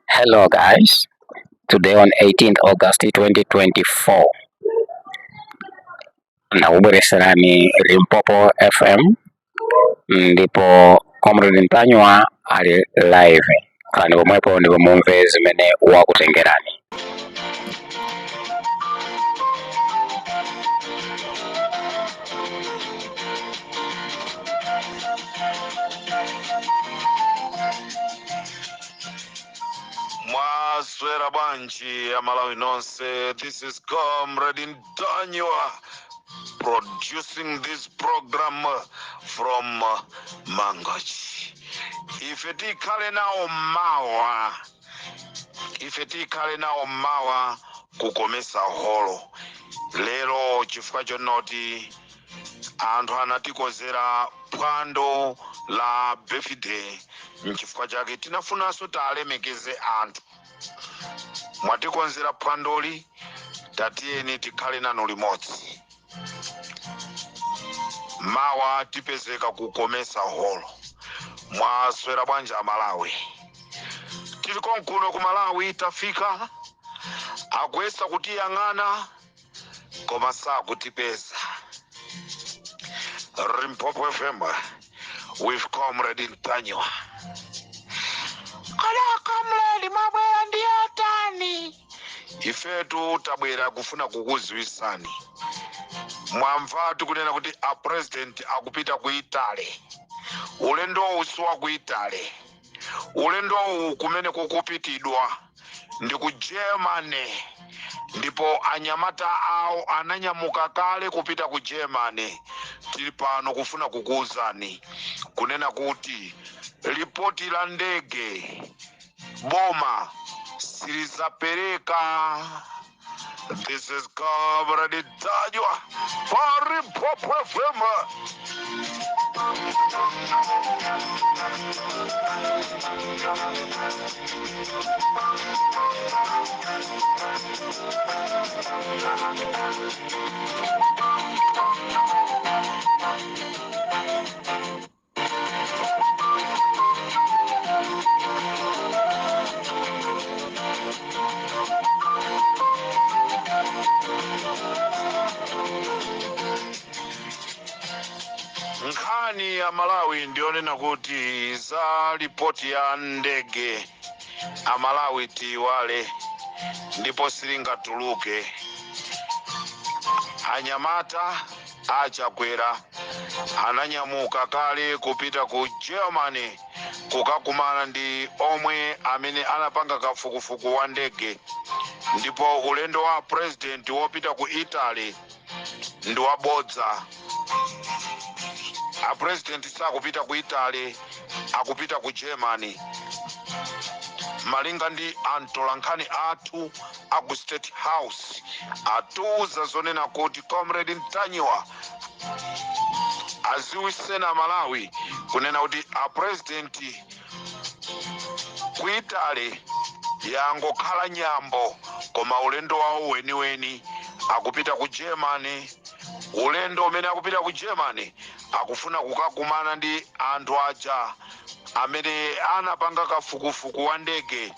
Hello, guys. Today on 18th August 2024, nauburesera ni Limpopo FM, ndipo Comrade Ntanywa ali live kandi pomwepo ndipo mumve zimene wakutengerani. Mwaswera bwanji ya Malawi nonse. This is Comrade Ntanywa producing this program from Mangochi. Ifetikale nawo mawa kukomesa holo. Lero chifukwa chonoti anthu anatikozera phwando la birthday, nchifukwa chake tinafunanso talemekeze anthu. Mwatikonzera phwandoli, tatiyeni tikhale nanu limodzi. Mawa tipezeka kukomesa holo. Mwaswera bwanji Malawi. Tili konkuno ku Malawi tafika, akuyesa kutiyang'ana koma sakutipeza. Limpopo FM with Comrade Ntanywa. Kola Comrade mabwera ndi atani. Ifetu tabwera kufuna kukuziwisani. Mwamva tikunena kuti a president akupita ku Italy. Ulendo usiwa ku Italy. Ulendo kumene kukupitidwa ndi ku Germany. Ndipo anyamata awo ananyamuka kale kupita ku Germany. Tili pano kufuna kukuuzani kunena kuti ripoti la ndege boma silizapereka. This is Comrade Ntanywa for Limpopo FM. Nkhani ya Malawi ndionena kuti za ripoti ya ndege a Malawi tiwale ndipo silingatuluke. Anyamata achakwera ananyamuka kale kupita ku Germany kukakumana ndi omwe amene anapanga kafukufuku wa ndege. Ndipo ulendo wa president wopita ku Italy ndi wabodza. A president sakupita ku Italy, akupita ku Germany. Malinga ndi antolankhani athu aku State House atuza zonena kuti Comrade Ntanywa aziwisena Malawi kunena kuti a president ku Italy yangokhala nyambo, koma ulendo wawo weniweni akupita ku Germany. Ulendo umene akupita ku Germany akufuna kukakumana ndi anthu aja amene anapanga kafukufuku wa ndege.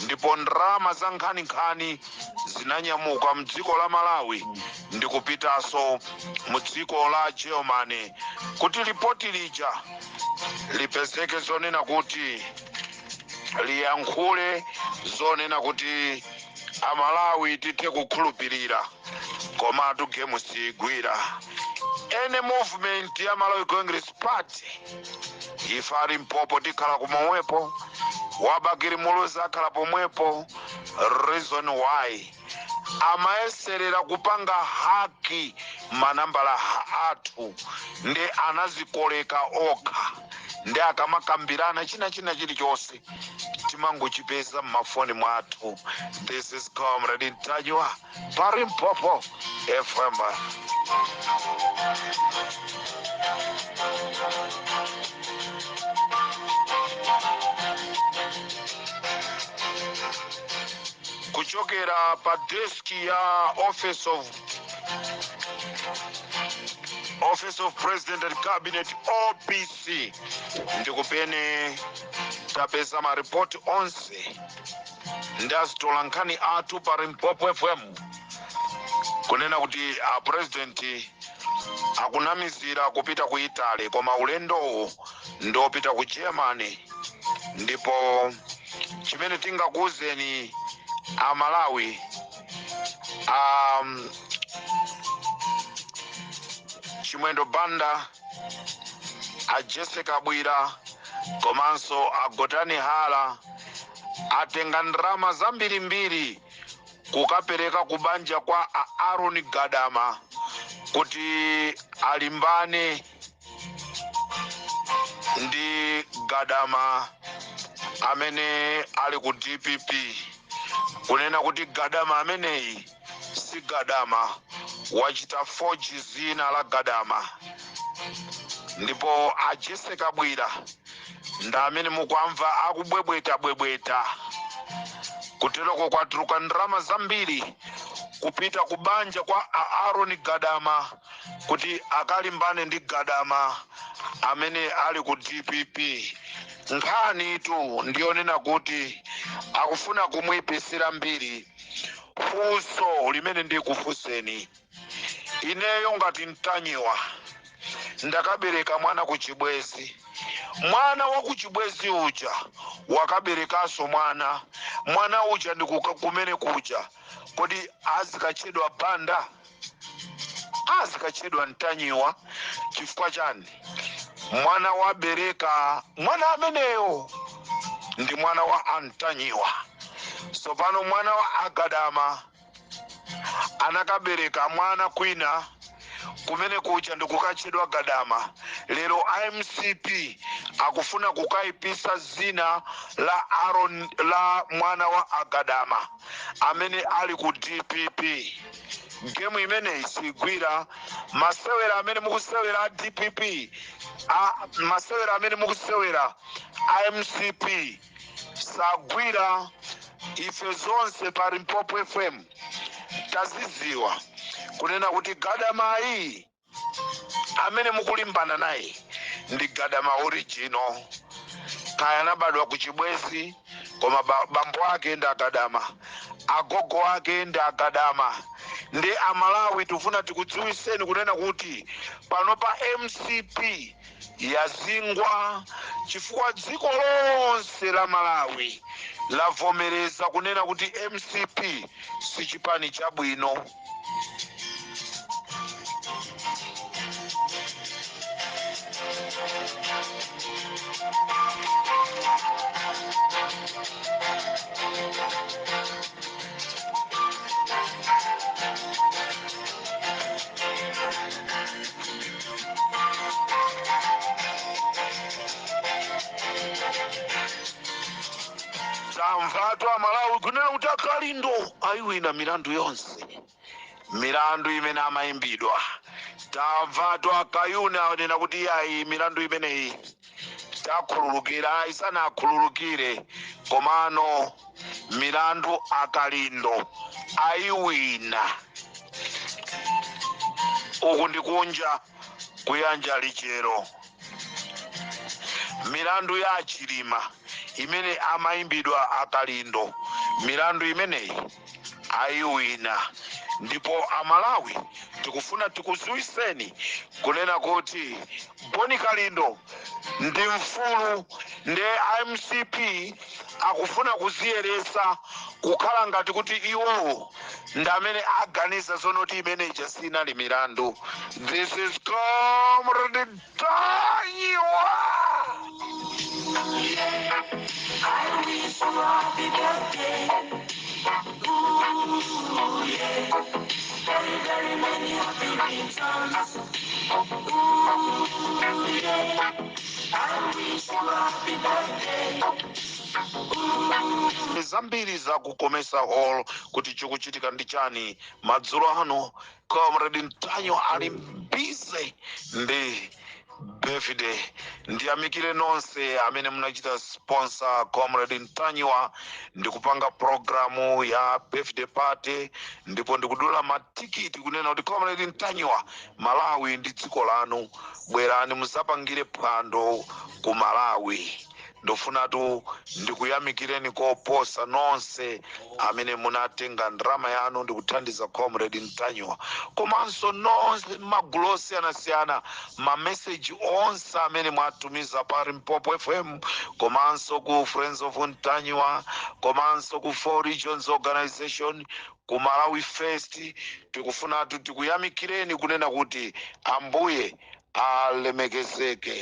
Ndipo ndrama za nkhani zinanyamuka mdziko la Malawi ndi kupitanso mdziko la Germany kuti ripoti lija lipezeke zonena kuti liyankhule zonena kuti a Malawi tithe kukhulupirira koma tugemu sigwira. Any movement ya Malawi Congress Party ifa Limpopo tikhala kumwepo, Wabagiri Muluzi akhala pomwepo. Reason why amayeserera kupanga haki manambala athu ndi anazikoleka okha ndi akamakambirana china chilichonse timangochipeza m'mafoni mwathu. This is Comrade Ntanywa pa Limpopo FM. Kuchokera pa deski ya Office of President and Cabinet OPC ndikupene tapeza maripoti onse ndazitola nkhani athu pa Limpopo FM kunena kuti president akunamizira kupita ku Italy koma ulendowo ndopita ku Germany. Ndipo chimene tingakuuzeni Malawi, Chimwendo Banda, Jessica Bwira komanso Gotani Hala atenga ndrama zambirimbiri kukapereka kubanja kwa Aaron Gadama kuti alimbane ndi Gadama amene ali ku DPP, kunena kuti Gadama ameneyi si Gadama, wachita forge zina la Gadama. Ndipo Jessica Bwira nda amene mukwamva akubwebweta kutereko kwatuluka ndrama zambiri kupita kubanja kwa Aaron Gadama kuti akalimbane ndi Gadama amene ali ku DPP. Nkhani tu ndionena kuti akufuna kumwipisira mbiri. Funso limene ndikufunseni ineyo ngati Mtanyiwa, ndakabereka mwana ku Chibwezi, mwana wa ku Chibwezi uja wakaberekaso mwana uja kumene kuja, kodi azikachedwa Banda, azikachedwa Mtanyiwa? Chifukwa chani? Mwana wabereka mwana ameneyo ndi mwana wa Mtanyiwa. So pano mwana wa Gadama anakabereka mwana kwina kumene kuja ndikukachedwa Gadama. Lero IMCP akufuna kukaipisa zina la Aaron la mwana wa Gadama amene ali ku DPP. Game imene isigwira masewera amene mukusewera DPP, masewera amene mukusewera IMCP sagwira. Ife zonse pa Limpopo FM taziziwa kunena kuti Gadama iyi amene mukulimbana naye ndi Gadama original, kaya anabadwa ku Chibwezi koma bambo ake ndi Gadama, agogo ake ndi Gadama. Ndi Amalawi tufuna tikudziwiseni kunena kuti pano pa MCP yazingwa chifukwa dziko lonse la Malawi lavomereza kunena kuti MCP si chipani chabwino. Tamvatu Malawi kunena kuti Kalindo ayiwina milandu yonse, milandu imene amayimbidwa. Tamvatu Kayuna anena kuti ayi milandu imeneyi takhululukira, isana akhululukire, komano milandu Kalindo ayiwina. Uku ndikunja kuyanja lichero. Milandu ya Chilima imene amayimbidwa Kalindo, milandu imeneyi ayiwina. Ndipo Amalawi tikufuna tikuziwiseni kunena kuti Boni Kalindo ndi mfulu, ndi IMCP akufuna kuziyeresa kukhala ngati kuti iwo ndi amene aganiza zonoti imene jasina li milandu. This is Comrade Mtanyiwa. I wish you happy birthday. Ooh, yeah. Very, very many happy returns. Ooh, yeah. I wish you happy birthday. Zambiri za kukomesa hall kuti chikuchitika ndi chani madzulo ano. Comrade Mtanyiwa ali busy ndi birthday. Ndiyamikire nonse amene munachita sponsor Comrade Mtanyiwa ndikupanga programu ya birthday party, ndipo ndikudula matikiti kunena kuti Comrade Mtanyiwa, Malawi ndi dziko lanu, bwerani musapangire phwando ku Malawi. ndofunatu ndikuyamikireni koposa nonse amene munatenga ndrama yanu ndikuthandiza comrade Ntanywa, komanso nonse magulu osiyanasiyana, mameseji onse amene mwatumiza pa Limpopo FM, komanso ku Friends of Ntanywa, komanso ku Four Regions Organization, ku Malawi First. Tikufunatu tikuyamikireni kunena kuti ambuye alemekezeke.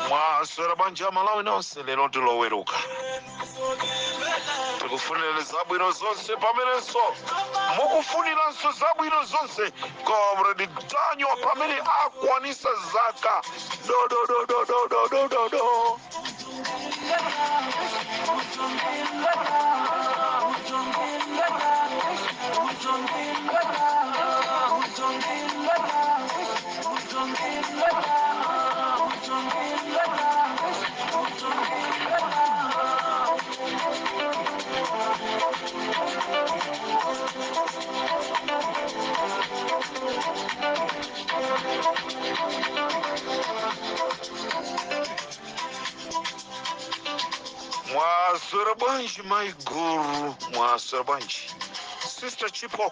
Mwaswera bwanji Malawi nonse, lero tiloweruka tikufunira zabwino zonse pamenenso mukufuniranso zabwino zonse comrade Ntanywa pamene akwanisa zaka do. Mwaswera bwanji Maiguru, mwaswera bwanji Sister Chipo,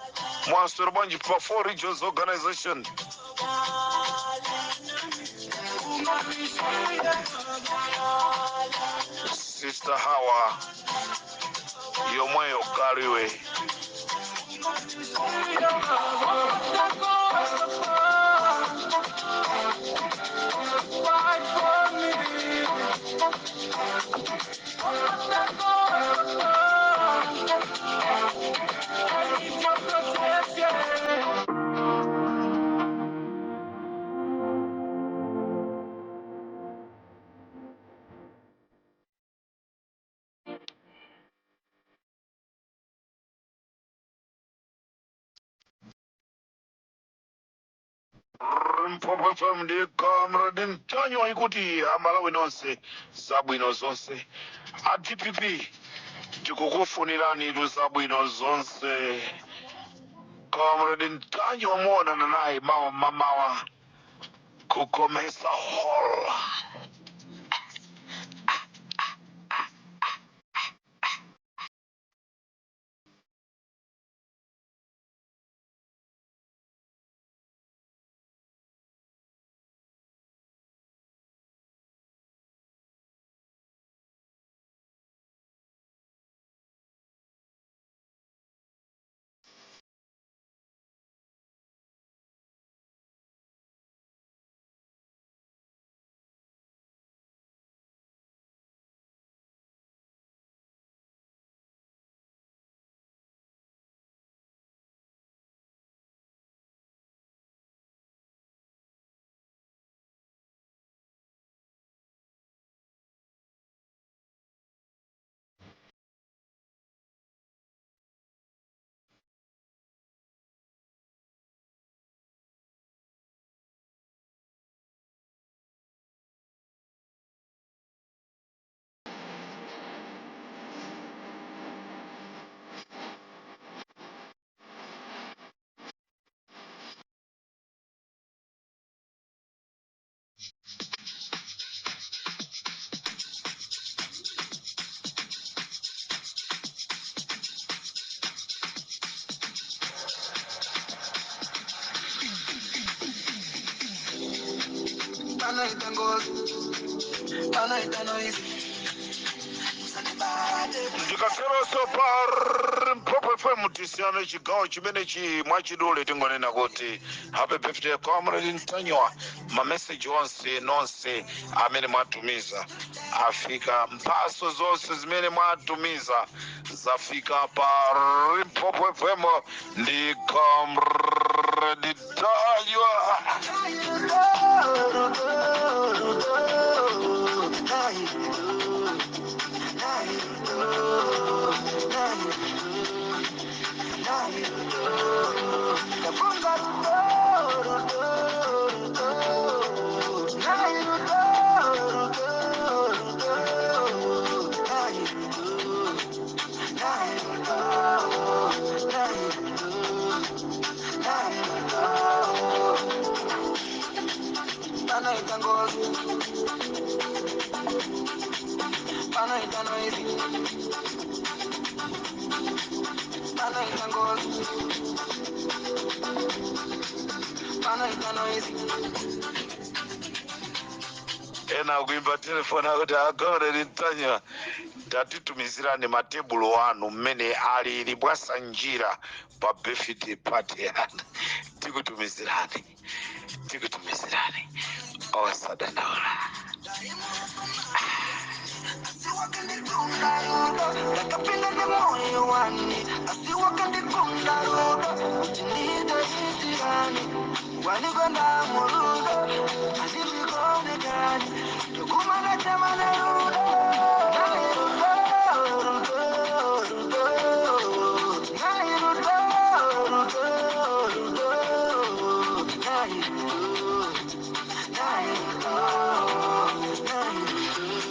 mwaswera bwanji pa Four Regions Organization. Sister Hawa, yomweyo kaliwe. Limpopo FM ndi comrade Ntanywa ikuti Amalawi nonse zabwino zonse. A DPP tikukufunirani zabwino zonse. Comrade Ntanywa muonana naye mawa kukomesa hall. Anaita ngozi, anaita noise. Ndikateroso par Pop FM tisiyano chigawo chimene mwachidule tingonena kuti happy birthday comrade Ntanywa. Mameseji onse nonse amene mwatumiza afika, mphaso zonse zimene mwatumiza zafika par Pop FM ndi comrade Ntanywa. Anaita ngozi, anaita noise, anaita ngozi, anaita noise. Ena kuimba telefoni akuti agore Ntanywa tatitumizirani matebulo wanu mmene ali libwasa njira pa birthday party yanu. Tikutumizirani osadandaula. Nakapenda ni moyo wani asiwakandikunda rudo utinida itirani wanigonda murudo asivikone gani tukumana chamana rudo